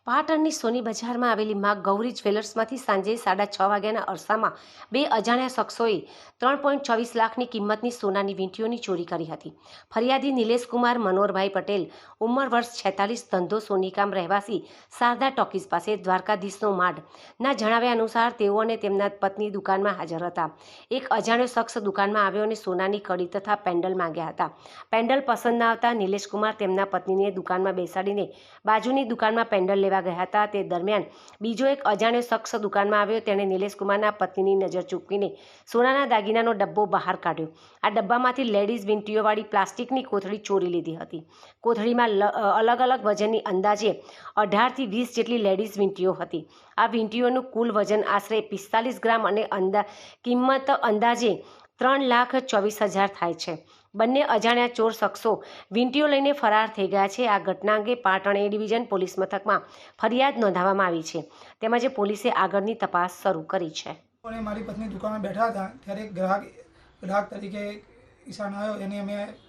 પાટણની સોની બજારમાં આવેલી મા ગૌરી જ્વેલર્સમાંથી સાંજે 6:30 વાગ્યાના અરસામાં બે અજાણ્યા શખ્સોએ 3.24 લાખની કિંમતની સોનાની વીંટીઓની ચોરી કરી હતી। ફરિયાદી નિલેશકુમાર મનોહરભાઈ પટેલ, ઉંમર વર્ષ 46, ધંધો સોનીકામ, રહેવાસી શારદા ટોકીઝ પાસે, દ્વારકાધીશનો માડના જણાવ્યા અનુસાર તેઓ અને તેમના પત્ની દુકાનમાં હાજર હતા। એક અજાણ્યો શખ્સ દુકાનમાં આવ્યો અને સોનાની કડી તથા પેન્ડલ માંગ્યા હતા। પેન્ડલ પસંદ ન આવતા નિલેશકુમાર તેમના પત્નીને દુકાનમાં બેસાડીને બાજુની દુકાનમાં પેન્ડલ લેવા ગયા હતા। તે દરમિયાન બીજો એક અજાણ્યો શખ્સ દુકાનમાં આવ્યો। તેણે નિલેશકુમારના પત્નીની નજર ચૂકવીને સોનાના દાગીનાનો ડબ્બો બહાર કાઢ્યો। આ ડબ્બામાંથી લેડીઝ વીંટીઓવાળી પ્લાસ્ટિકની કોથળી ચોરી લીધી હતી। કોથળીમાં અલગ અલગ વજનની અંદાજે 18 થી 20 જેટલી લેડીઝ વીંટીઓ હતી। આ વીંટીઓનું કુલ વજન આશરે 45 ગ્રામ અને કિંમત અંદાજે 3,24,000 થાય છે। બંને અજાણ્યા ચોર શખ્સો વીંટીઓ લઈને ફરાર થઈ ગયા છે। આ ઘટના અંગે પાટણ એ ડિવિઝન પોલીસ મથકમાં ફરિયાદ નોંધાવવામાં આવી છે, તેમજ પોલીસે આગળની તપાસ શરૂ કરી છે। મારી પત્ની દુકાનમાં બેઠા હતા ત્યારે ગ્રાહક તરીકે ઈશાન આવ્યો।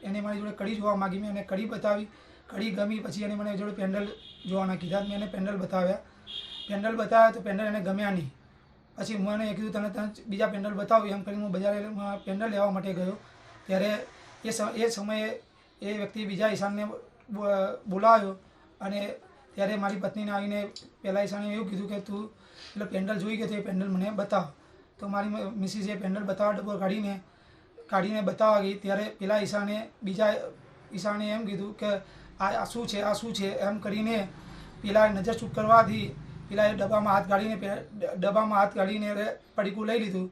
એને મારી જોડે કડી જોવા માગી। મેં એને કડી બતાવી, કડી ગમી, પછી એને મને જોડે પેન્ડલ જોવાના કીધા। મેં એને પેન્ડલ બતાવ્યા તો પેન્ડલ એને ગમ્યા નહીં। પછી હું એને કીધું તને બીજા પેન્ડલ બતાવું, એમ કરીને હું બજારમાં પેન્ડલ લેવા માટે ગયો। ત્યારે એ સમયે એ વ્યક્તિ બીજા ઈશાનને બોલાવ્યો અને ત્યારે મારી પત્નીને આવીને પહેલાં ઈશાને એવું કીધું કે તું એટલે પેન્ડલ જોઈ ગયો તો એ પેન્ડલ મને બતાવ। તો મારી મિસિસે પેન્ડલ બતાવવા ડબ્બો કાઢીને બતાવવા ગઈ ત્યારે પેલા બીજા ઈશાને એમ કીધું કે આ શું છે એમ કરીને પેલા નજર ચૂક કરવાથી પેલા ડબ્બામાં હાથ ગાડીને પડીકું લઈ લીધું।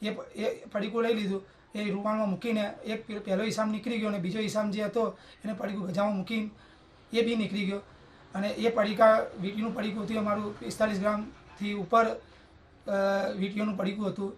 એ પડીકું લઈ લીધું, એ રૂમાલમાં મૂકીને એક પહેલો ઈશામ નીકળી ગયો અને બીજો ઈશામ જે હતો એને પડીકું ગજામાં મૂકીને એ બી નીકળી ગયો। અને એ વીંટીનું પડીકું હતું, અમારું 45 ગ્રામથી ઉપર વીંટીઓનું પડીકું હતું।